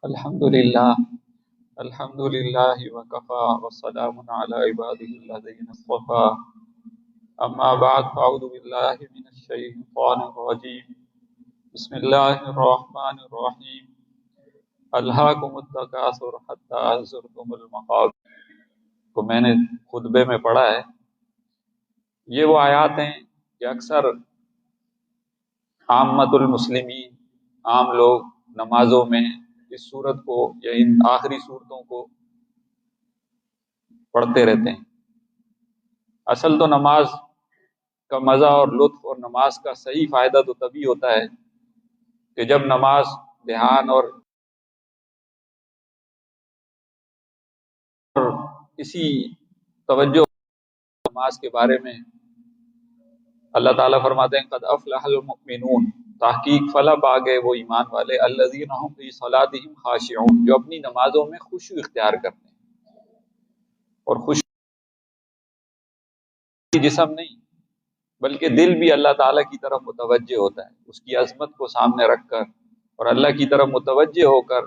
الحمدللہ الحمدللہ وکفا والسلام علی عبادہ الذین اصطفی اما بعد فاعوذ باللہ من الشیطان الرجیم بسم اللہ الرحمن الرحیم الہاکم التکاثر حتی زرتم المقابر کو میں نے خطبے میں پڑھا ہے۔ یہ وہ آیات ہیں کہ اکثر عامت المسلمین، عام لوگ نمازوں میں اس صورت کو یا ان آخری صورتوں کو پڑھتے رہتے ہیں۔ اصل تو نماز کا مزہ اور لطف اور نماز کا صحیح فائدہ تو تبھی ہوتا ہے کہ جب نماز دھیان اور اسی توجہ نماز کے بارے میں اللہ تعالیٰ فرماتے ہیں قد افلح المؤمنون، تحقیق فلاح پا گئے وہ ایمان والے، الذین هم فی صلاتهم خاشعون، جو اپنی نمازوں میں خشوع اختیار کرتے ہیں۔ اور خشوع جسم نہیں بلکہ دل بھی اللہ تعالیٰ کی طرف متوجہ ہوتا ہے، اس کی عظمت کو سامنے رکھ کر اور اللہ کی طرف متوجہ ہو کر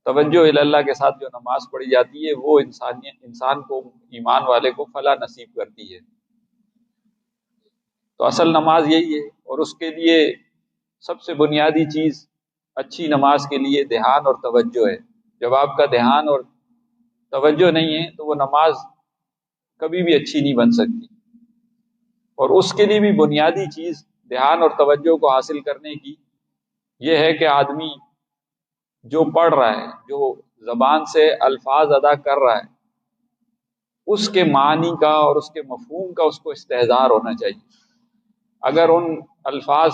توجہ اللہ کے ساتھ جو نماز پڑھی جاتی ہے وہ انسان کو، ایمان والے کو فلاح نصیب کرتی ہے۔ تو اصل نماز یہی ہے، اور اس کے لیے سب سے بنیادی چیز اچھی نماز کے لیے دھیان اور توجہ ہے۔ جب آپ کا دھیان اور توجہ نہیں ہے تو وہ نماز کبھی بھی اچھی نہیں بن سکتی۔ اور اس کے لیے بھی بنیادی چیز دھیان اور توجہ کو حاصل کرنے کی یہ ہے کہ آدمی جو پڑھ رہا ہے، جو زبان سے الفاظ ادا کر رہا ہے، اس کے معنی کا اور اس کے مفہوم کا اس کو استحضار ہونا چاہیے۔ اگر ان الفاظ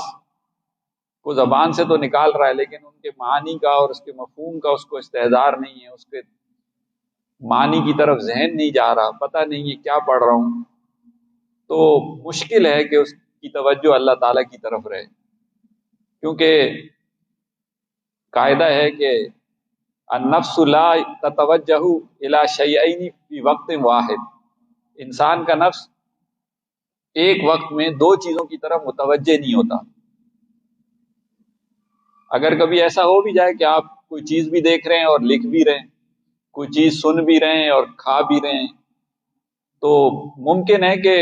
کو زبان سے تو نکال رہا ہے لیکن ان کے معنی کا اور اس کے مفہوم کا اس کو استحضار نہیں ہے، اس کے معنی کی طرف ذہن نہیں جا رہا، پتہ نہیں ہے کیا پڑھ رہا ہوں، تو مشکل ہے کہ اس کی توجہ اللہ تعالیٰ کی طرف رہے۔ کیونکہ قاعدہ ہے کہ النفس لا تتوجہ الی شیئین فی وقت واحد، انسان کا نفس ایک وقت میں دو چیزوں کی طرف متوجہ نہیں ہوتا۔ اگر کبھی ایسا ہو بھی جائے کہ آپ کوئی چیز بھی دیکھ رہے ہیں اور لکھ بھی رہے ہیں، کوئی چیز سن بھی رہے ہیں اور کھا بھی رہے ہیں، تو ممکن ہے کہ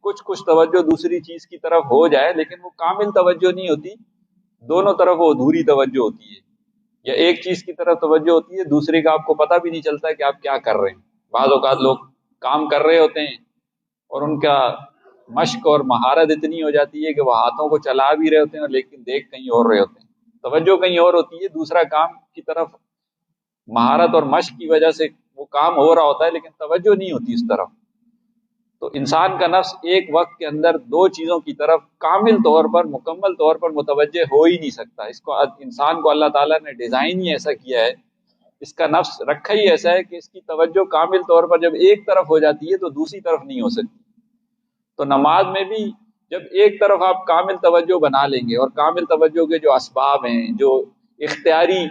کچھ توجہ دوسری چیز کی طرف ہو جائے لیکن وہ کامل توجہ نہیں ہوتی، دونوں طرف وہ ادھوری توجہ ہوتی ہے، یا ایک چیز کی طرف توجہ ہوتی ہے، دوسری کا آپ کو پتہ بھی نہیں چلتا کہ آپ کیا کر رہے ہیں۔ بعض اوقات لوگ کام کر رہے ہوتے ہیں اور ان کا مشق اور مہارت اتنی ہو جاتی ہے کہ وہ ہاتھوں کو چلا بھی رہے ہوتے ہیں لیکن دیکھ کہیں اور رہے ہوتے ہیں، توجہ کہیں اور ہوتی ہے، دوسرا کام کی طرف مہارت اور مشق کی وجہ سے وہ کام ہو رہا ہوتا ہے لیکن توجہ نہیں ہوتی اس طرف۔ تو انسان کا نفس ایک وقت کے اندر دو چیزوں کی طرف کامل طور پر، مکمل طور پر متوجہ ہو ہی نہیں سکتا۔ اس کو انسان کو اللہ تعالیٰ نے ڈیزائن ہی ایسا کیا ہے، اس کا نفس رکھا ہی ایسا ہے کہ اس کی توجہ کامل طور پر جب ایک طرف ہو جاتی ہے تو دوسری طرف نہیں ہو سکتی۔ تو نماز میں بھی جب ایک طرف آپ کامل توجہ بنا لیں گے، اور کامل توجہ کے جو اسباب ہیں، جو اختیاری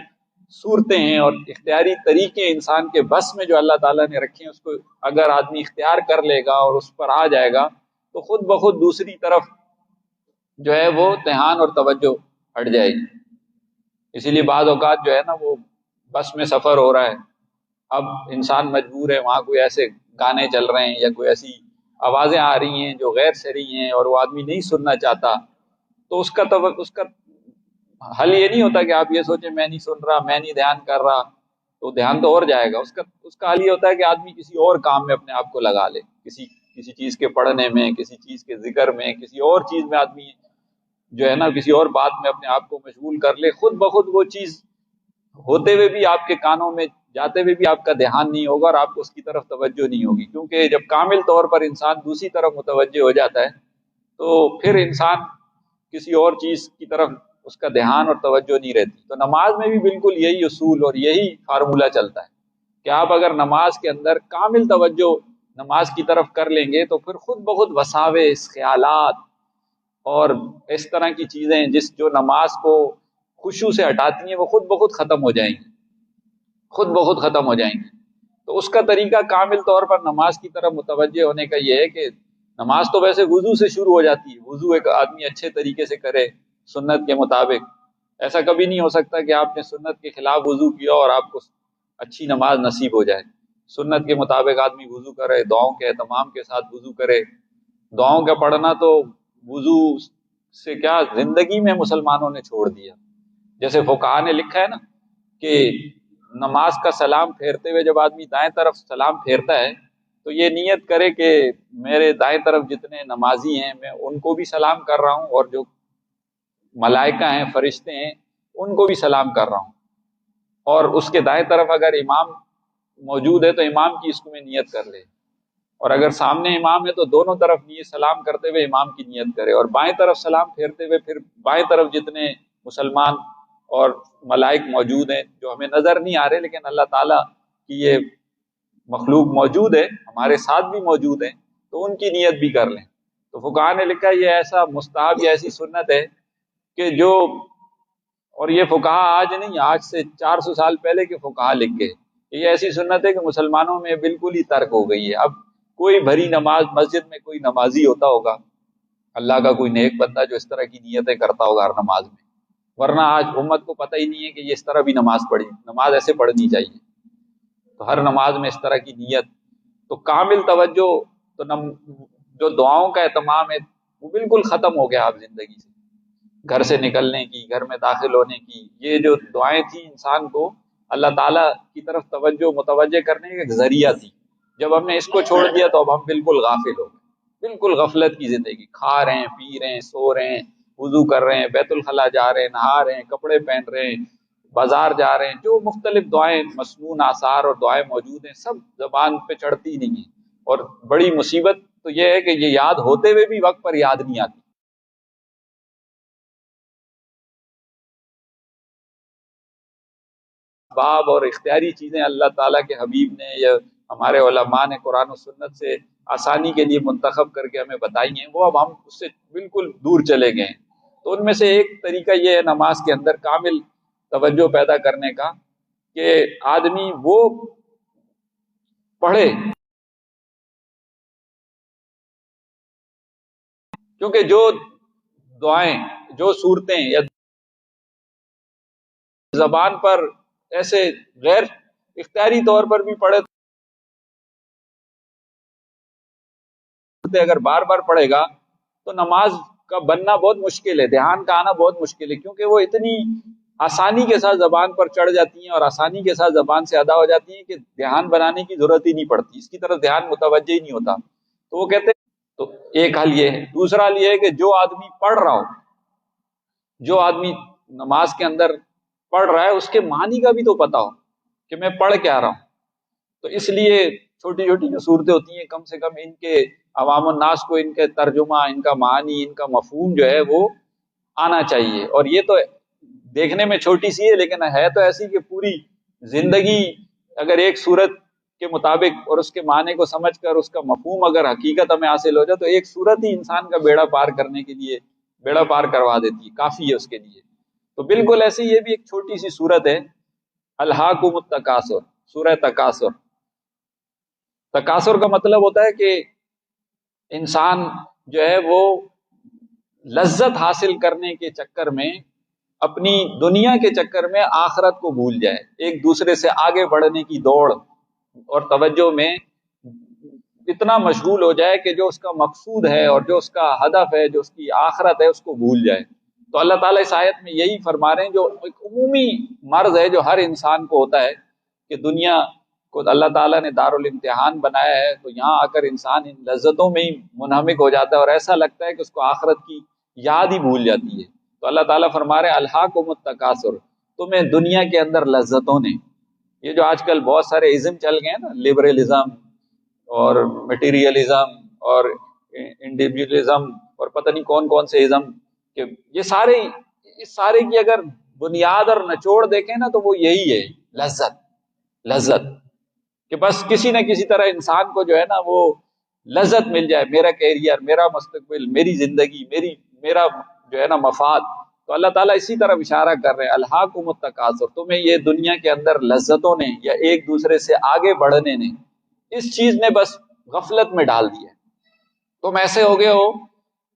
صورتیں ہیں اور اختیاری طریقے انسان کے بس میں جو اللہ تعالیٰ نے رکھے ہیں، اس کو اگر آدمی اختیار کر لے گا اور اس پر آ جائے گا تو خود بخود دوسری طرف جو ہے وہ دھیان اور توجہ ہٹ جائے گی۔ اسی لیے بعض اوقات جو ہے نا، وہ بس میں سفر ہو رہا ہے، اب انسان مجبور ہے، وہاں کوئی ایسے گانے چل رہے ہیں یا کوئی ایسی آوازیں آ رہی ہیں جو غیر شرعی ہیں اور وہ آدمی نہیں سننا چاہتا، تو اس کا حل یہ نہیں ہوتا کہ آپ یہ سوچیں میں نہیں سن رہا، میں نہیں دھیان کر رہا، تو دھیان تو اور جائے گا۔ اس کا حل یہ ہوتا ہے کہ آدمی کسی اور کام میں اپنے آپ کو لگا لے، کسی چیز کے پڑھنے میں، کسی چیز کے ذکر میں، کسی اور چیز میں آدمی جو ہے نا کسی اور بات میں اپنے آپ کو مشغول کر لے، خود بخود وہ چیز ہوتے ہوئے بھی آپ کے کانوں میں جاتے ہوئے بھی آپ کا دھیان نہیں ہوگا اور آپ کو اس کی طرف توجہ نہیں ہوگی۔ کیونکہ جب کامل طور پر انسان دوسری طرف متوجہ ہو جاتا ہے تو پھر انسان کسی اور چیز کی طرف اس کا دھیان اور توجہ نہیں رہتی۔ تو نماز میں بھی بالکل یہی اصول اور یہی فارمولہ چلتا ہے کہ آپ اگر نماز کے اندر کامل توجہ نماز کی طرف کر لیں گے تو پھر خود بخود وساوس، خیالات اور اس طرح کی چیزیں جو نماز کو خشوع سے ہٹاتی ہیں وہ خود بخود ختم ہو جائیں گی، خود بخود ختم ہو جائیں گی۔ تو اس کا طریقہ کامل طور پر نماز کی طرف متوجہ ہونے کا یہ ہے کہ نماز تو ویسے وضو سے شروع ہو جاتی ہے، وضو ایک آدمی اچھے طریقے سے کرے سنت کے مطابق، ایسا کبھی نہیں ہو سکتا کہ آپ نے سنت کے خلاف وضو کیا اور آپ کو اچھی نماز نصیب ہو جائے۔ سنت کے مطابق آدمی وضو کرے، دعاؤں کے اہتمام کے ساتھ وضو کرے۔ دعاؤں کا پڑھنا تو وضو سے کیا زندگی میں مسلمانوں نے چھوڑ دیا۔ جیسے فقہا نے لکھا ہے نا کہ نماز کا سلام پھیرتے ہوئے جب آدمی دائیں طرف سلام پھیرتا ہے تو یہ نیت کرے کہ میرے دائیں طرف جتنے نمازی ہیں میں ان کو بھی سلام کر رہا ہوں، اور جو ملائکہ ہیں، فرشتے ہیں، ان کو بھی سلام کر رہا ہوں۔ اور اس کے دائیں طرف اگر امام موجود ہے تو امام کی اس کو میں نیت کر لے، اور اگر سامنے امام ہے تو دونوں طرف نیت سلام کرتے ہوئے امام کی نیت کرے، اور بائیں طرف سلام پھیرتے ہوئے پھر بائیں طرف جتنے مسلمان اور ملائک موجود ہیں جو ہمیں نظر نہیں آ رہے لیکن اللہ تعالیٰ کی یہ مخلوق موجود ہے، ہمارے ساتھ بھی موجود ہیں، تو ان کی نیت بھی کر لیں۔ تو فقہا نے لکھا یہ ایسا مستحب یا ایسی سنت ہے کہ جو، اور یہ فقہا آج نہیں، آج سے 400 سال پہلے کے فقہا لکھ گئے، یہ ایسی سنت ہے کہ مسلمانوں میں بالکل ہی ترک ہو گئی ہے۔ اب کوئی بھری نماز، مسجد میں کوئی نمازی ہوتا ہوگا اللہ کا کوئی نیک بندہ جو اس طرح کی نیتیں کرتا ہوگا ہر نماز میں، ورنہ آج امت کو پتہ ہی نہیں ہے کہ یہ اس طرح بھی نماز پڑھی، نماز ایسے پڑھنی چاہیے۔ تو ہر نماز میں اس طرح کی نیت، تو کامل توجہ، تو جو دعاؤں کا اہتمام ہے وہ بالکل ختم ہو گیا آپ زندگی سے، گھر سے نکلنے کی، گھر میں داخل ہونے کی، یہ جو دعائیں تھیں انسان کو اللہ تعالیٰ کی طرف متوجہ کرنے کا ایک ذریعہ تھی۔ جب ہم نے اس کو چھوڑ دیا تو اب ہم بالکل غافل ہو گئے، بالکل غفلت کی زندگی، کھا رہے ہیں، پی رہے ہیں، سو رہے ہیں، وضو کر رہے ہیں، بیت الخلاء جا رہے ہیں، نہا رہے ہیں، کپڑے پہن رہے ہیں، بازار جا رہے ہیں، جو مختلف دعائیں، مسنون آثار اور دعائیں موجود ہیں سب زبان پہ چڑھتی نہیں ہیں۔ اور بڑی مصیبت تو یہ ہے کہ یہ یاد ہوتے ہوئے بھی وقت پر یاد نہیں آتی۔ باب اور اختیاری چیزیں اللہ تعالیٰ کے حبیب نے یا ہمارے علماء نے قرآن و سنت سے آسانی کے لیے منتخب کر کے ہمیں بتائی ہیں، وہ اب ہم اس سے بالکل دور چلے گئے ہیں۔ تو ان میں سے ایک طریقہ یہ ہے نماز کے اندر کامل توجہ پیدا کرنے کا کہ آدمی وہ پڑھے، کیونکہ جو دعائیں، جو صورتیں یا زبان پر ایسے غیر اختیاری طور پر بھی پڑھے، اگر بار بار پڑھے گا تو نماز کا بننا بہت مشکل ہے، دھیان کا آنا بہت مشکل ہے، کیونکہ وہ اتنی آسانی کے ساتھ زبان پر چڑھ جاتی ہیں اور آسانی کے ساتھ زبان سے ادا ہو جاتی ہیں کہ دھیان بنانے کی ضرورت ہی نہیں پڑتی، اس کی طرف دھیان متوجہ ہی نہیں ہوتا۔ تو وہ کہتے ہیں، تو ایک حل یہ ہے۔ دوسرا حل یہ ہے کہ جو آدمی پڑھ رہا ہو، جو آدمی نماز کے اندر پڑھ رہا ہے، اس کے معنی کا بھی تو پتا ہو کہ میں پڑھ کیا رہا ہوں۔ تو اس لیے چھوٹی چھوٹی جو صورتیں ہوتی ہیں کم سے کم ان کے عوام الناس کو ان کے ترجمہ، ان کا معنی، ان کا مفہوم جو ہے وہ آنا چاہیے۔ اور یہ تو دیکھنے میں چھوٹی سی ہے لیکن ہے تو ایسی کہ پوری زندگی اگر ایک صورت کے مطابق اور اس کے معنی کو سمجھ کر اس کا مفہوم اگر حقیقت ہمیں حاصل ہو جائے تو ایک صورت ہی انسان کا بیڑا پار کرنے کے لیے، بیڑا پار کروا دیتی ہے، کافی ہے اس کے لیے۔ تو بالکل ایسی یہ بھی ایک چھوٹی سی صورت ہے، الہاکم التکاثر، سورہ تکاثر۔ تکاثر کا مطلب ہوتا ہے کہ انسان جو ہے وہ لذت حاصل کرنے کے چکر میں، اپنی دنیا کے چکر میں آخرت کو بھول جائے، ایک دوسرے سے آگے بڑھنے کی دوڑ اور توجہ میں اتنا مشغول ہو جائے کہ جو اس کا مقصود ہے اور جو اس کا ہدف ہے، جو اس کی آخرت ہے، اس کو بھول جائے۔ تو اللہ تعالیٰ اس آیت میں یہی فرما رہے ہیں، جو ایک عمومی مرض ہے جو ہر انسان کو ہوتا ہے کہ دنیا کو اللہ تعالیٰ نے دارالامتحان بنایا ہے، تو یہاں آ کر انسان ان لذتوں میں ہی منہمک ہو جاتا ہے اور ایسا لگتا ہے کہ اس کو آخرت کی یاد ہی بھول جاتی ہے۔ تو اللہ تعالیٰ فرما رہے ہیں الہاکم التکاثر، تمہیں دنیا کے اندر لذتوں نے، یہ جو آج کل بہت سارے ازم چل گئے ہیں نا، لبرلزم اور مٹیریلزم اور انڈیویجولزم اور پتہ نہیں کون کون سے ازم، کہ یہ سارے، اس سارے کی اگر بنیاد اور نچوڑ دیکھیں نا تو وہ یہی ہے، لذت، لذت، کہ بس کسی نہ کسی طرح انسان کو جو ہے نا وہ لذت مل جائے، میرا کیریئر، میرا مستقبل، میری زندگی، میرا جو ہے نا مفاد۔ تو اللہ تعالیٰ اسی طرف اشارہ کر رہے ہیں، الہاکم التکاثر، تمہیں یہ دنیا کے اندر لذتوں نے یا ایک دوسرے سے آگے بڑھنے نے، اس چیز نے بس غفلت میں ڈال دیا۔ تم ایسے ہو گئے ہو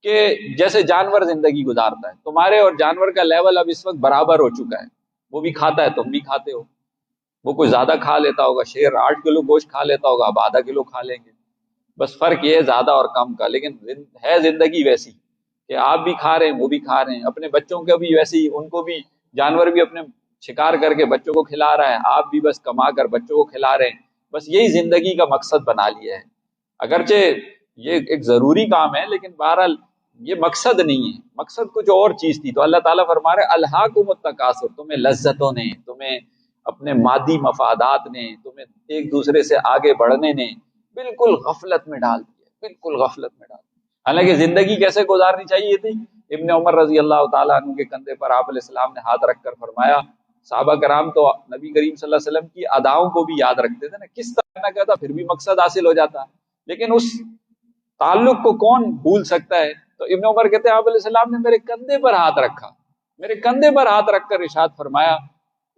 کہ جیسے جانور زندگی گزارتا ہے، تمہارے اور جانور کا لیول اب اس وقت برابر ہو چکا ہے، وہ بھی کھاتا ہے تم بھی کھاتے ہو، وہ کوئی زیادہ کھا لیتا ہوگا، شیر 8 کلو گوشت کھا لیتا ہوگا، اب آدھا کلو کھا لیں گے، بس فرق یہ ہے زیادہ اور کم کا، لیکن ہے زندگی ویسی کہ آپ بھی کھا رہے ہیں وہ بھی کھا رہے ہیں، اپنے بچوں کا بھی ویسی، ان کو بھی جانور بھی اپنے شکار کر کے بچوں کو کھلا رہا ہے، آپ بھی بس کما کر بچوں کو کھلا رہے ہیں، بس یہی زندگی کا مقصد بنا لیا ہے۔ اگرچہ یہ ایک ضروری کام ہے لیکن بہرحال یہ مقصد نہیں ہے، مقصد کچھ اور چیز تھی۔ تو اللہ تعالیٰ فرما رہے الہاکم التکاثر، تمہیں لذتوں نے، تمہیں اپنے مادی مفادات نے، تمہیں ایک دوسرے سے آگے بڑھنے نے بالکل غفلت میں ڈال دیا، بالکل غفلت میں ڈال دیا۔ حالانکہ زندگی کیسے گزارنی چاہیے تھی؟ ابن عمر رضی اللہ تعالیٰ عنہ کے کندھے پر آپ علیہ السلام نے ہاتھ رکھ کر فرمایا، صحابہ کرام تو نبی کریم صلی اللہ علیہ وسلم کی اداؤں کو بھی یاد رکھتے تھے نا، کس طرح نہ کہتا پھر بھی مقصد حاصل ہو جاتا، لیکن اس تعلق کو کون بھول سکتا ہے؟ تو ابن عمر کہتے ہیں آپ علیہ السلام نے میرے کندھے پر ہاتھ رکھا، میرے کندھے پر ہاتھ رکھ کر ارشاد فرمایا۔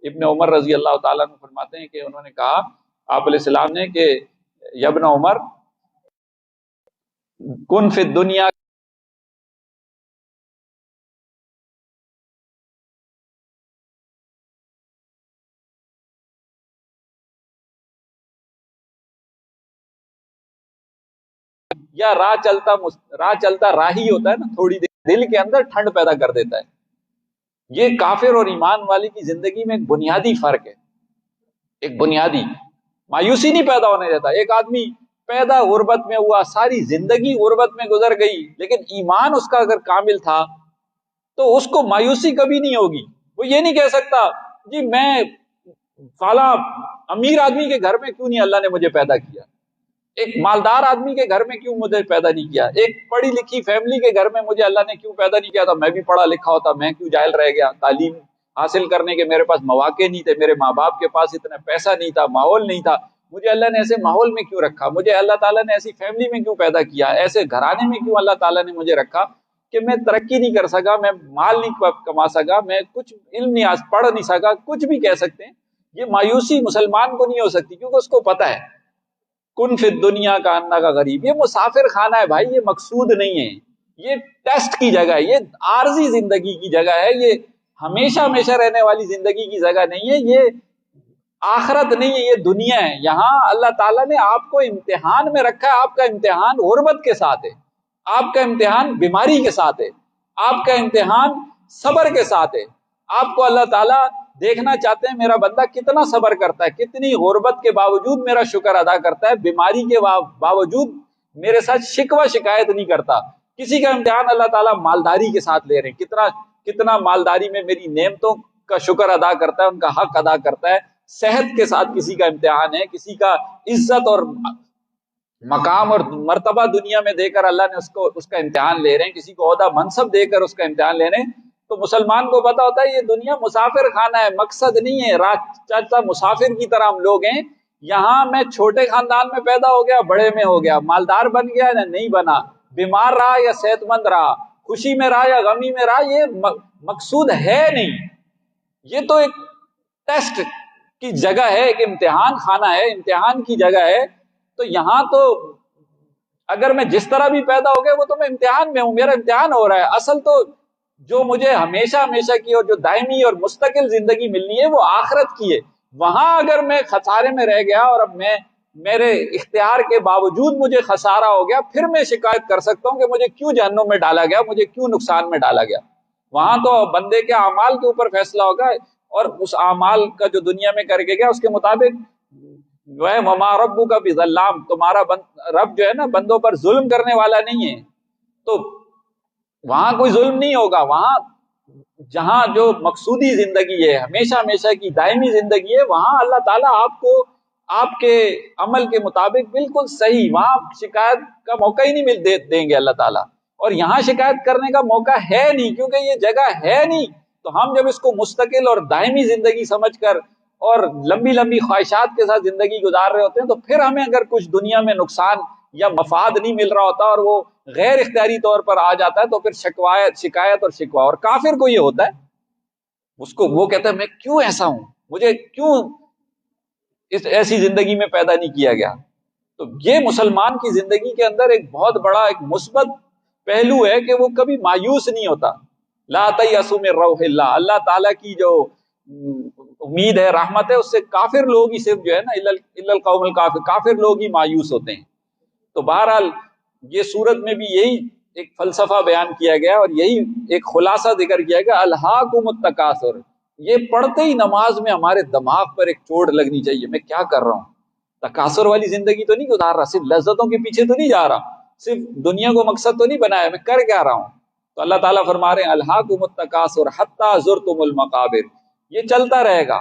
ابن عمر رضی اللہ تعالیٰ عنہ فرماتے ہیں کہ انہوں نے کہا آپ علیہ السلام نے کہ یا ابن عمر کن فی الدنیا، یا راہ چلتا راہی ہوتا ہے نا، تھوڑی دیر دل کے اندر ٹھنڈ پیدا کر دیتا ہے۔ یہ کافر اور ایمان والی کی زندگی میں ایک بنیادی فرق ہے، ایک بنیادی مایوسی نہیں پیدا ہونے دیتا۔ ایک آدمی پیدا غربت میں ہوا، ساری زندگی غربت میں گزر گئی، لیکن ایمان اس کا اگر کامل تھا تو اس کو مایوسی کبھی نہیں ہوگی۔ وہ یہ نہیں کہہ سکتا جی میں فلاں امیر آدمی کے گھر میں کیوں نہیں اللہ نے مجھے پیدا کیا، ایک مالدار آدمی کے گھر میں کیوں مجھے پیدا نہیں کیا، ایک پڑھی لکھی فیملی کے گھر میں مجھے اللہ نے کیوں پیدا نہیں کیا تھا، میں بھی پڑھا لکھا ہوتا، میں کیوں جاہل رہ گیا، تعلیم حاصل کرنے کے میرے پاس مواقع نہیں تھے، میرے ماں باپ کے پاس اتنا پیسہ نہیں تھا، ماحول نہیں تھا، مجھے اللہ نے ایسے ماحول میں کیوں رکھا، مجھے اللہ تعالیٰ نے ایسی فیملی میں کیوں پیدا کیا، ایسے گھرانے میں کیوں اللہ تعالیٰ نے مجھے رکھا کہ میں ترقی نہیں کر سکا، میں مال نہیں کما سکا، میں کچھ علم نہیں پڑھ نہیں سکا، کچھ بھی کہہ سکتے ہیں۔ یہ مایوسی مسلمان کو نہیں ہو سکتی کیونکہ اس کو پتہ ہے کن فی الدنیا کا انا کا غریب، یہ مسافر خانہ ہے بھائی، یہ مقصود نہیں ہے، یہ ٹیسٹ کی جگہ ہے، یہ عارضی زندگی کی جگہ ہے، یہ ہمیشہ ہمیشہ رہنے والی زندگی کی جگہ نہیں ہے، یہ آخرت نہیں ہے، یہ دنیا ہے۔ یہاں اللہ تعالیٰ نے آپ کو امتحان میں رکھا ہے، آپ کا امتحان غربت کے ساتھ ہے، آپ کا امتحان بیماری کے ساتھ ہے، آپ کا امتحان صبر کے ساتھ ہے۔ آپ کو اللہ تعالیٰ دیکھنا چاہتے ہیں میرا بندہ کتنا صبر کرتا ہے، کتنی غربت کے باوجود میرا شکر ادا کرتا ہے، بیماری کے باوجود میرے ساتھ شکوہ شکایت نہیں کرتا۔ کسی کا امتحان اللہ تعالیٰ مالداری کے ساتھ لے رہے ہیں، کتنا مالداری میں میری نعمتوں کا شکر ادا کرتا ہے، ان کا حق ادا کرتا ہے۔ صحت کے ساتھ کسی کا امتحان ہے، کسی کا عزت اور مقام اور مرتبہ دنیا میں دے کر اللہ نے اس کا امتحان لے رہے ہیں، کسی کو عہدہ منصب دے کر اس کا امتحان لے رہے ہیں۔ تو مسلمان کو پتا ہوتا ہے یہ دنیا مسافر خانہ ہے، مقصد نہیں ہے، راہ چلتا مسافر کی طرح ہم لوگ ہیں۔ یہاں میں چھوٹے خاندان میں پیدا ہو گیا، بڑے میں ہو گیا، مالدار بن گیا یا نہیں بنا، بیمار رہا یا صحت مند رہا، خوشی میں رہا یا غمی میں رہا، یہ مقصود ہے نہیں، یہ تو ایک ٹیسٹ کی جگہ ہے، ایک امتحان خانہ ہے، امتحان کی جگہ ہے۔ تو یہاں تو اگر میں جس طرح بھی پیدا ہو گیا وہ تو میں امتحان میں ہوں، میرا امتحان ہو رہا ہے۔ اصل تو جو مجھے ہمیشہ ہمیشہ کی اور جو دائمی اور مستقل زندگی ملنی ہے وہ آخرت کی ہے۔ وہاں اگر میں خسارے میں رہ گیا اور اب میرے اختیار کے باوجود مجھے خسارہ ہو گیا، پھر میں شکایت کر سکتا ہوں کہ مجھے کیوں جہنم میں ڈالا گیا، مجھے کیوں نقصان میں ڈالا گیا۔ وہاں تو بندے کے اعمال کے اوپر فیصلہ ہوگا، اور اس اعمال کا جو دنیا میں کر کے گیا اس کے مطابق وما ربک بظلام، تمہارا رب جو ہے نا بندوں پر ظلم کرنے والا نہیں ہے۔ تو وہاں کوئی ظلم نہیں ہوگا، وہاں جہاں جو مقصودی زندگی ہے، ہمیشہ ہمیشہ کی دائمی زندگی ہے، وہاں اللہ تعالیٰ آپ کو آپ کے عمل کے مطابق بالکل صحیح، وہاں شکایت کا موقع ہی نہیں دیں گے اللہ تعالیٰ، اور یہاں شکایت کرنے کا موقع ہے نہیں کیونکہ یہ جگہ ہے نہیں۔ تو ہم جب اس کو مستقل اور دائمی زندگی سمجھ کر اور لمبی لمبی خواہشات کے ساتھ زندگی گزار رہے ہوتے ہیں، تو پھر ہمیں اگر کچھ دنیا میں نقصان یا مفاد نہیں مل رہا ہوتا اور وہ غیر اختیاری طور پر آ جاتا ہے تو پھر شکایت اور شکوہ۔ اور کافر کو یہ ہوتا ہے، اس کو وہ کہتا ہے میں کیوں ایسا ہوں، مجھے کیوں اس ایسی زندگی میں پیدا نہیں کیا گیا۔ تو یہ مسلمان کی زندگی کے اندر ایک بہت بڑا ایک مثبت پہلو ہے کہ وہ کبھی مایوس نہیں ہوتا. لا تیأسوا من روح اللہ، اللہ تعالیٰ کی جو امید ہے، رحمت ہے، اس سے کافر لوگ ہی صرف جو ہے نا الا القوم الکافر، کافر لوگ ہی مایوس ہوتے ہیں. تو بہرحال یہ سورت میں بھی یہی ایک فلسفہ بیان کیا گیا اور یہی ایک خلاصہ ذکر کیا گیا، الہاکم التکاثر. یہ پڑھتے ہی نماز میں ہمارے دماغ پر ایک چوٹ لگنی چاہیے، میں کیا کر رہا ہوں، تکاثر والی زندگی تو نہیں گزار رہا، صرف لذتوں کے پیچھے تو نہیں جا رہا، صرف دنیا کو مقصد تو نہیں بنایا، میں کر کیا رہا ہوں. تو اللہ تعالیٰ فرما رہے ہیں الہاکم التکاثر حتی زرتم المقابر. یہ چلتا رہے گا،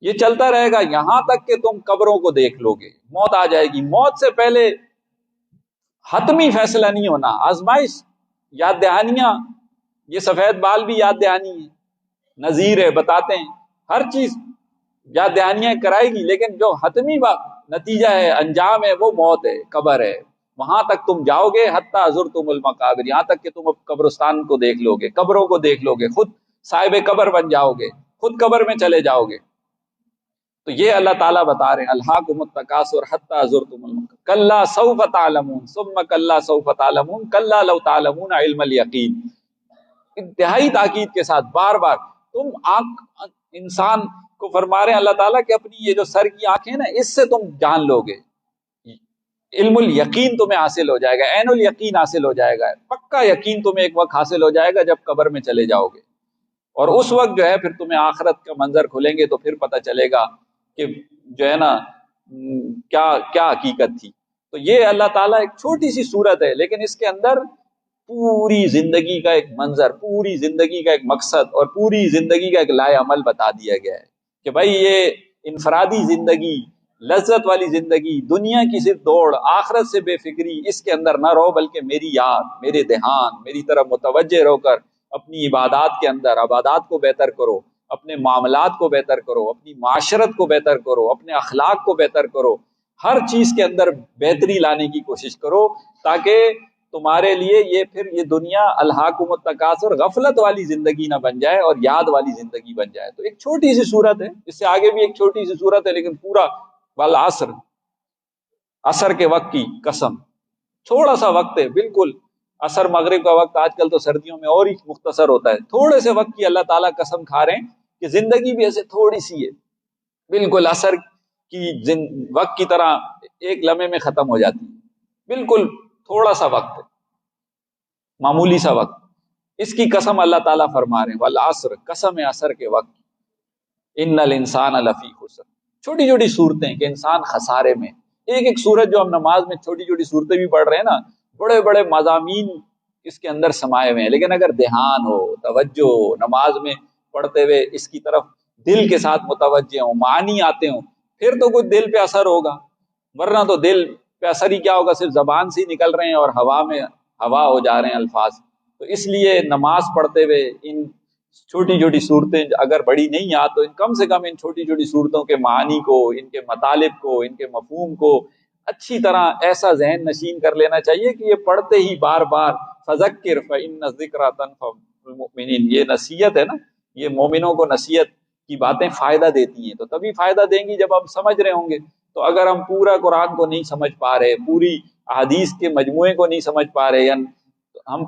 یہ چلتا رہے گا یہاں تک کہ تم قبروں کو دیکھ لو گے. موت آ جائے گی، موت سے پہلے حتمی فیصلہ نہیں ہونا، آزمائش، یاد دہانیاں. یہ سفید بال بھی یاد دہانی ہے، نذیر ہے، بتاتے ہیں ہر چیز یاد دہانیاں کرائے گی، لیکن جو حتمی نتیجہ ہے، انجام ہے، وہ موت ہے، قبر ہے. وہاں تک تم جاؤ گے حتی زرتم المقابر، یہاں تک کہ تم اب قبرستان کو دیکھ لو گے، قبروں کو دیکھ لو گے، خود صاحب قبر بن جاؤ گے، خود قبر میں چلے جاؤ گے. تو یہ اللہ تعالیٰ بتا رہے ہیں الہاکم التکاثر حتی زرتم المقابر کلا سوف تعلمون ثم کلا سوف تعلمون کلا لو تعلمون علم الیقین. انتہائی تاکید کے ساتھ بار بار تم انسان کو فرما رہے ہیں اللہ تعالیٰ کہ اپنی یہ جو سر کی آنکھیں نا، اس سے تم جان لو گے، علم الیقین تمہیں حاصل ہو جائے گا، عین الیقین حاصل ہو جائے گا، پکا یقین تمہیں ایک وقت حاصل ہو جائے گا جب قبر میں چلے جاؤ گے. اور اس وقت جو ہے پھر تمہیں آخرت کا منظر کھلیں گے تو پھر پتہ چلے گا کہ جو ہے نا کیا کیا حقیقت تھی. تو یہ اللہ تعالیٰ ایک چھوٹی سی صورت ہے، لیکن اس کے اندر پوری زندگی کا ایک منظر، پوری زندگی کا ایک مقصد اور پوری زندگی کا ایک لائے عمل بتا دیا گیا ہے کہ بھائی یہ انفرادی زندگی، لذت والی زندگی، دنیا کی صرف دوڑ، آخرت سے بے فکری، اس کے اندر نہ رہو، بلکہ میری یاد، میرے دھیان، میری طرف متوجہ رہو کر اپنی عبادات کے اندر عبادات کو بہتر کرو، اپنے معاملات کو بہتر کرو، اپنی معاشرت کو بہتر کرو، اپنے اخلاق کو بہتر کرو، ہر چیز کے اندر بہتری لانے کی کوشش کرو، تاکہ تمہارے لیے یہ پھر یہ دنیا الہاکم التکاثر غفلت والی زندگی نہ بن جائے اور یاد والی زندگی بن جائے. تو ایک چھوٹی سی صورت ہے، اس سے آگے بھی ایک چھوٹی سی صورت ہے، لیکن پورا والعصر، عصر کے وقت کی قسم، تھوڑا سا وقت ہے، بالکل عصر مغرب کا وقت آج کل تو سردیوں میں اور ہی مختصر ہوتا ہے، تھوڑے سے وقت کی اللہ تعالیٰ قسم کھا رہے ہیں کہ زندگی بھی ایسے تھوڑی سی ہے، بالکل عصر کی وقت کی طرح ایک لمحے میں ختم ہو جاتی ہے، بالکل تھوڑا سا وقت ہے، معمولی سا وقت. اس کی قسم اللہ تعالیٰ فرما رہے ہیں والعصر، قسم عصر کے وقت، ان الانسان لفی خسر. چھوٹی چھوٹی صورتیں کہ انسان خسارے میں، ایک ایک صورت جو ہم نماز میں چھوٹی چھوٹی صورتیں بھی پڑھ رہے ہیں نا، بڑے بڑے مضامین اس کے اندر سمائے ہوئے ہیں، لیکن اگر دھیان ہو، توجہ ہو، نماز میں پڑھتے ہوئے اس کی طرف دل کے ساتھ متوجہ ہوں، معنی آتے ہوں، پھر تو کچھ دل پہ اثر ہوگا، ورنہ تو دل پہ اثر ہی کیا ہوگا، صرف زبان سے ہی نکل رہے ہیں اور ہوا ہو جا رہے ہیں الفاظ. تو اس لیے نماز پڑھتے ہوئے ان چھوٹی چھوٹی صورتیں اگر بڑی نہیں یاد تو کم سے کم ان چھوٹی چھوٹی صورتوں کے معانی کو، ان کے مطالب کو، ان کے مفہوم کو اچھی طرح ایسا ذہن نشین کر لینا چاہیے کہ یہ پڑھتے ہی بار بار فذکر فإن الذکریٰ تنفع المؤمنین، یہ نصیحت ہے نا، یہ مومنوں کو نصیحت کی باتیں فائدہ دیتی ہیں، تو تبھی فائدہ دیں گی جب ہم سمجھ رہے ہوں گے. تو اگر ہم پورا قرآن کو نہیں سمجھ پا رہے، پوری احادیث کے مجموعے کو نہیں سمجھ پا رہے، یا ہم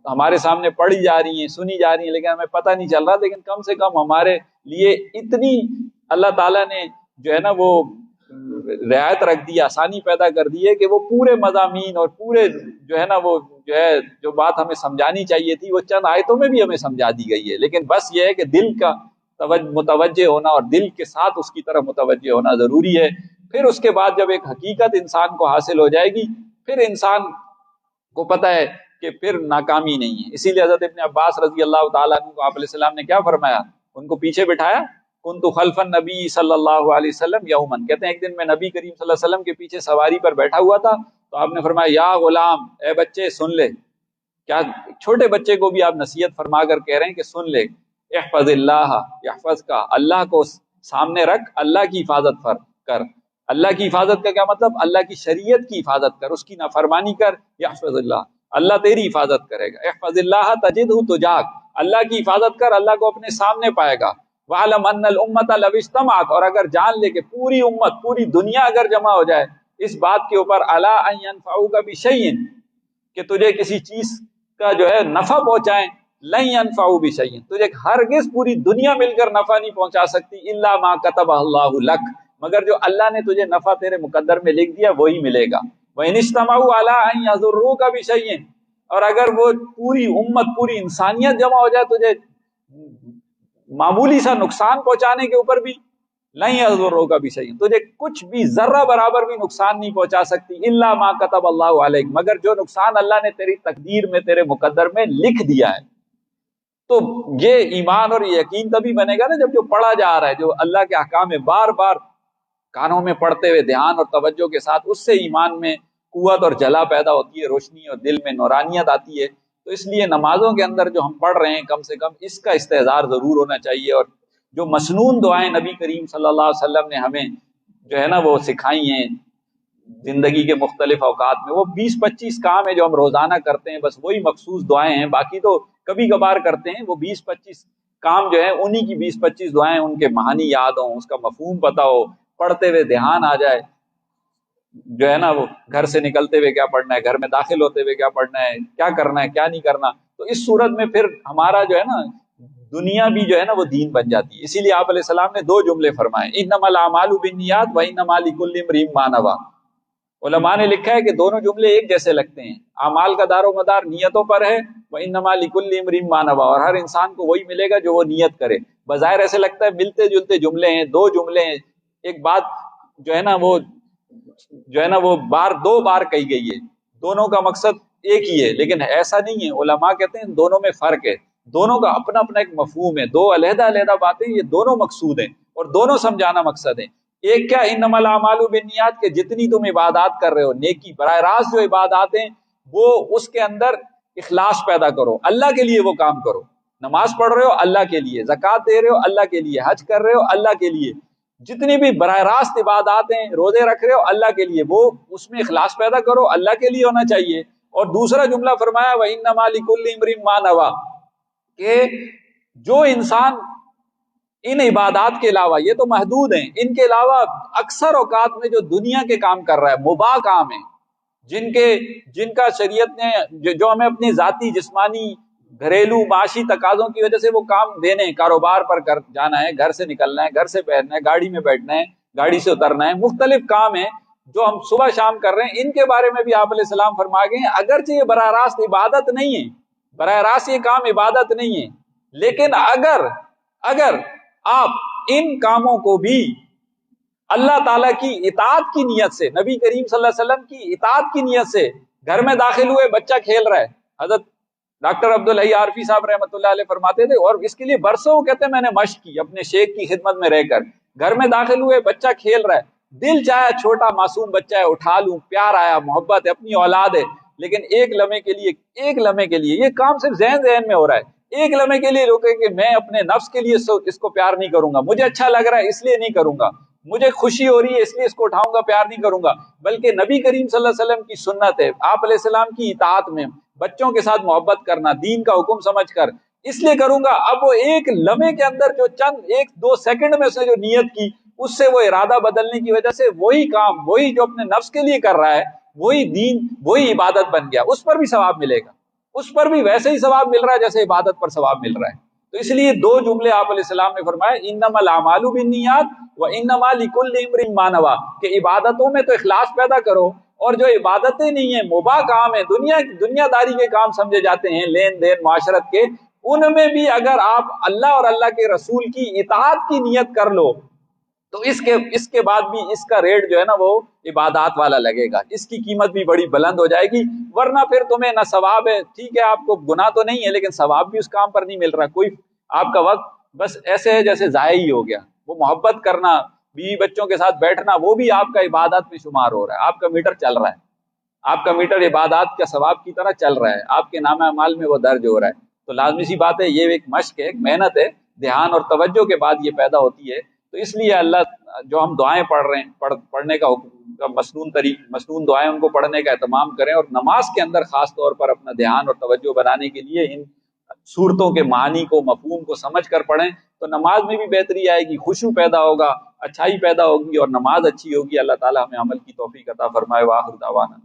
ہمارے سامنے پڑھی جا رہی ہیں، سنی جا رہی ہیں، لیکن ہمیں پتہ نہیں چل رہا، لیکن کم سے کم ہمارے لیے اتنی اللہ تعالیٰ نے جو ہے نا وہ رعایت رکھ دی، آسانی پیدا کر دی ہے کہ وہ پورے مضامین اور پورے جو ہے نا وہ جو ہے جو بات ہمیں سمجھانی چاہیے تھی وہ چند آیتوں میں بھی ہمیں سمجھا دی گئی ہے. لیکن بس یہ ہے کہ دل کا متوجہ ہونا اور دل کے ساتھ اس کی طرف متوجہ ہونا ضروری ہے. پھر اس کے بعد جب ایک حقیقت انسان کو حاصل ہو جائے گی، پھر انسان کو پتہ ہے کہ پھر ناکامی نہیں ہے. اسی لیے حضرت ابن عباس رضی اللہ تعالیٰ عنہ کو آپ علیہ السلام نے کیا فرمایا، ان کو پیچھے بٹھایا، کنت خلف النبی صلی اللہ علیہ وسلم یومن، کہتے ہیں ایک دن میں نبی کریم صلی اللہ علیہ وسلم کے پیچھے سواری پر بیٹھا ہوا تھا، تو آپ نے فرمایا یا غلام، اے بچے سن لے. کیا چھوٹے بچے کو بھی آپ نصیحت فرما کر کہہ رہے ہیں کہ سن لے، احفظ اللہ یحفظ کا، اللہ کو سامنے رکھ، اللہ کی حفاظت کر. اللہ کی حفاظت کا کیا مطلب؟ اللہ کی شریعت کی حفاظت کر، اس کی نافرمانی کر، یحفظ اللہ، اللہ تیری حفاظت کرے گا. احفظ اللہ تجدہ تجاک، اللہ کی حفاظت کر، اللہ کو اپنے سامنے پائے گا. وَعْلَمْ أَنَّ الْأُمَّةَ لَوِ اجْتَمَعَتْ، اور اگر جان لے کہ پوری امت، پوری دنیا اگر جمع ہو جائے اس بات کے اوپر، أَلَا أَن يَنفَعُوكَ بِشَيْءٍ، کہ تجھے کسی چیز کا جو ہے نفع پہنچائیں، لن ينفعوا بشیء، تجھے ہرگز پوری دنیا مل کر نفع نہیں پہنچا سکتی، الا ما كتب اللہ لک، مگر جو اللہ نے تجھے نفع تیرے مقدر میں لکھ دیا وہی ملے گا۔ وَإِنِ اجْتَمَعُوا عَلَىٰ أَن يَضُرُّوكَ بِشَيْءٍ، اور اگر وہ پوری امت، پوری انسانیت جمع ہو جائے تجھے معمولی سا نقصان پہنچانے کے اوپر بھی، لن يضروك بشيء، تجھے کچھ بھی ذرہ برابر بھی نقصان نہیں پہنچا سکتی، الا ما كتب اللہ علیک، مگر جو نقصان اللہ نے تیری تقدیر میں، تیرے مقدر میں لکھ دیا ہے۔ تو یہ ایمان اور یہ یقین تبھی بنے گا نا جب جو پڑھا جا رہا ہے، جو اللہ کے احکام میں بار بار کانوں میں پڑھتے ہوئے دھیان اور توجہ کے ساتھ، اس سے ایمان میں قوت اور جلا پیدا ہوتی ہے، روشنی اور دل میں نورانیت آتی ہے۔ تو اس لیے نمازوں کے اندر جو ہم پڑھ رہے ہیں کم سے کم اس کا استحضار ضرور ہونا چاہیے، اور جو مسنون دعائیں نبی کریم صلی اللہ علیہ وسلم نے ہمیں جو ہے نا وہ سکھائی ہیں زندگی کے مختلف اوقات میں، وہ 20-25 کام ہے جو ہم روزانہ کرتے ہیں، بس وہی مخصوص دعائیں ہیں، باقی تو کبھی کبھار کرتے ہیں۔ وہ 20-25 کام جو ہے انہی کی 20-25 دعائیں، ان کے معانی یاد ہوں، اس کا مفہوم پتہ ہو، پڑھتے ہوئے دھیان آ جائے، جو ہے نا وہ گھر سے نکلتے ہوئے کیا پڑھنا ہے، گھر میں داخل ہوتے ہوئے کیا پڑھنا ہے، کیا کرنا ہے کیا نہیں کرنا، تو اس صورت میں پھر ہمارا جو ہے نا دنیا بھی جو ہے نا وہ دین بن جاتی ہے۔ اسی لیے آپ علیہ السلام نے 2 جملے فرمائے، انما الاعمال بالنیات وانما لکل امرئ ما نوی۔ علماء نے لکھا ہے کہ دونوں جملے ایک جیسے لگتے ہیں، اعمال کا دار و مدار نیتوں پر ہے، وانما لکل امرئ ما نوی، اور ہر انسان کو وہی ملے گا جو وہ نیت کرے۔ بظاہر ایسے لگتا ہے ملتے جلتے جملے ہیں، 2 جملے ہیں، ایک بات جو ہے نا وہ دو بار کہی گئی ہے، دونوں کا مقصد ایک ہی ہے، لیکن ایسا نہیں ہے۔ علماء کہتے ہیں دونوں میں فرق ہے، دونوں کا اپنا اپنا ایک مفہوم ہے، 2 علیحدہ علیحدہ باتیں، یہ دونوں مقصود ہیں اور دونوں سمجھانا مقصد ہے۔ ایک کیا، انما الاعمال بالنیات، کہ جتنی تم عبادات کر رہے ہو، نیکی براہ راست جو عبادات ہیں وہ اس کے اندر اخلاص پیدا کرو، اللہ کے لیے وہ کام کرو، نماز پڑھ رہے ہو اللہ کے لیے، زکوٰۃ دے رہے ہو اللہ کے لیے، حج کر رہے ہو اللہ کے لیے، جتنی بھی براہ راست عبادات ہیں، روزے رکھ رہے ہو اللہ کے لیے، وہ اس میں اخلاص پیدا کرو، اللہ کے لیے ہونا چاہیے۔ اور دوسرا جملہ فرمایا وَإِنَّمَا لِكُلِّ امْرِئٍ مَّا نَوَىٰ، کہ جو انسان ان عبادات کے علاوہ، یہ تو محدود ہیں، ان کے علاوہ اکثر اوقات میں جو دنیا کے کام کر رہا ہے، مباح کام ہے، جن کا شریعت نے جو ہمیں اپنی ذاتی جسمانی گھریلو معاشی تقاضوں کی وجہ سے وہ کام دینے، کاروبار پر جانا ہے، گھر سے نکلنا ہے، گھر سے پہننا ہے، گاڑی میں بیٹھنا ہے، گاڑی سے اترنا ہے، مختلف کام ہیں جو ہم صبح شام کر رہے ہیں، ان کے بارے میں بھی آپ علیہ السلام فرما گئے ہیں اگرچہ یہ براہ راست عبادت نہیں ہے، براہ راست یہ کام عبادت نہیں ہے، لیکن اگر آپ ان کاموں کو بھی اللہ تعالیٰ کی اطاعت کی نیت سے، نبی کریم صلی اللہ علیہ وسلم کی اطاعت کی نیت سے، گھر میں داخل ہوئے بچہ کھیل رہا ہے، حضرت ڈاکٹر عبدالحی عارفی صاحب رحمۃ اللہ علیہ فرماتے تھے، اور اس کے لیے برسوں کہتے ہیں میں نے مشق کی اپنے شیخ کی خدمت میں رہ کر، گھر میں داخل ہوئے بچہ کھیل رہا ہے، دل چاہے چھوٹا معصوم بچہ ہے اٹھا لوں، پیار آیا، محبت ہے، اپنی اولاد ہے، لیکن ایک لمحے کے لیے یہ کام صرف ذہن میں ہو رہا ہے، ایک لمحے کے لیے روکے کہ میں اپنے نفس کے لیے اس کو پیار نہیں کروں گا، مجھے اچھا لگ رہا ہے اس لیے نہیں کروں گا، مجھے خوشی ہو رہی ہے اس لیے اس کو اٹھاؤں گا، پیار نہیں کروں گا، بلکہ نبی کریم صلی اللہ علیہ وسلم کی سنت ہے، آپ علیہ السلام کی اطاعت میں بچوں کے ساتھ محبت کرنا، دین کا حکم سمجھ کر اس لیے کروں گا۔ اب وہ ایک لمحے کے اندر جو چند 1-2 سیکنڈ میں اس نے جو نیت کی، اس سے وہ ارادہ بدلنے کی وجہ سے وہی کام، وہی جو اپنے نفس کے لیے کر رہا ہے، وہی دین، وہی عبادت بن گیا، اس پر بھی ثواب ملے گا، اس پر بھی ویسے ہی ثواب مل رہا ہے جیسے عبادت پر ثواب مل رہا ہے۔ تو اس لیے 2 جملے آپ علیہ السلام نے فرمائے، انما الاعمال بالنیات وانما لکل امرئ ما نوی، کہ عبادتوں میں تو اخلاص پیدا کرو، اور جو عبادتیں نہیں ہیں، مباح کام ہیں، دنیا داری کے کام سمجھے جاتے ہیں، لین دین معاشرت کے، ان میں بھی اگر آپ اللہ اور اللہ کے رسول کی اطاعت کی نیت کر لو تو اس کے بعد بھی اس کا ریٹ جو ہے نا وہ عبادات والا لگے گا، اس کی قیمت بھی بڑی بلند ہو جائے گی، ورنہ پھر تمہیں نہ ثواب ہے، ٹھیک ہے آپ کو گناہ تو نہیں ہے لیکن ثواب بھی اس کام پر نہیں مل رہا، کوئی آپ کا وقت بس ایسے ہے جیسے ضائع ہی ہو گیا۔ وہ محبت کرنا، بیوی بچوں کے ساتھ بیٹھنا، وہ بھی آپ کا عبادات میں شمار ہو رہا ہے، آپ کا میٹر چل رہا ہے، آپ کا میٹر عبادات کا ثواب کی طرح چل رہا ہے، آپ کے نامہ اعمال میں وہ درج ہو رہا ہے۔ تو لازمی سی بات ہے، یہ ایک مشق ہے، ایک محنت ہے، دھیان اور توجہ کے بعد یہ پیدا ہوتی ہے۔ تو اس لیے اللہ جو ہم دعائیں پڑھ رہے ہیں، پڑھنے کا مسنون دعائیں ان کو پڑھنے کا اہتمام کریں، اور نماز کے اندر خاص طور پر اپنا دھیان اور توجہ بنانے کے لیے ان صورتوں کے معنی کو، مفہوم کو سمجھ کر پڑھیں، تو نماز میں بھی بہتری آئے گی، خشوع پیدا ہوگا، اچھائی پیدا ہوگی، اور نماز اچھی ہوگی۔ اللہ تعالی ہمیں عمل کی توفیق عطا فرمائے۔ وآخر دعوانا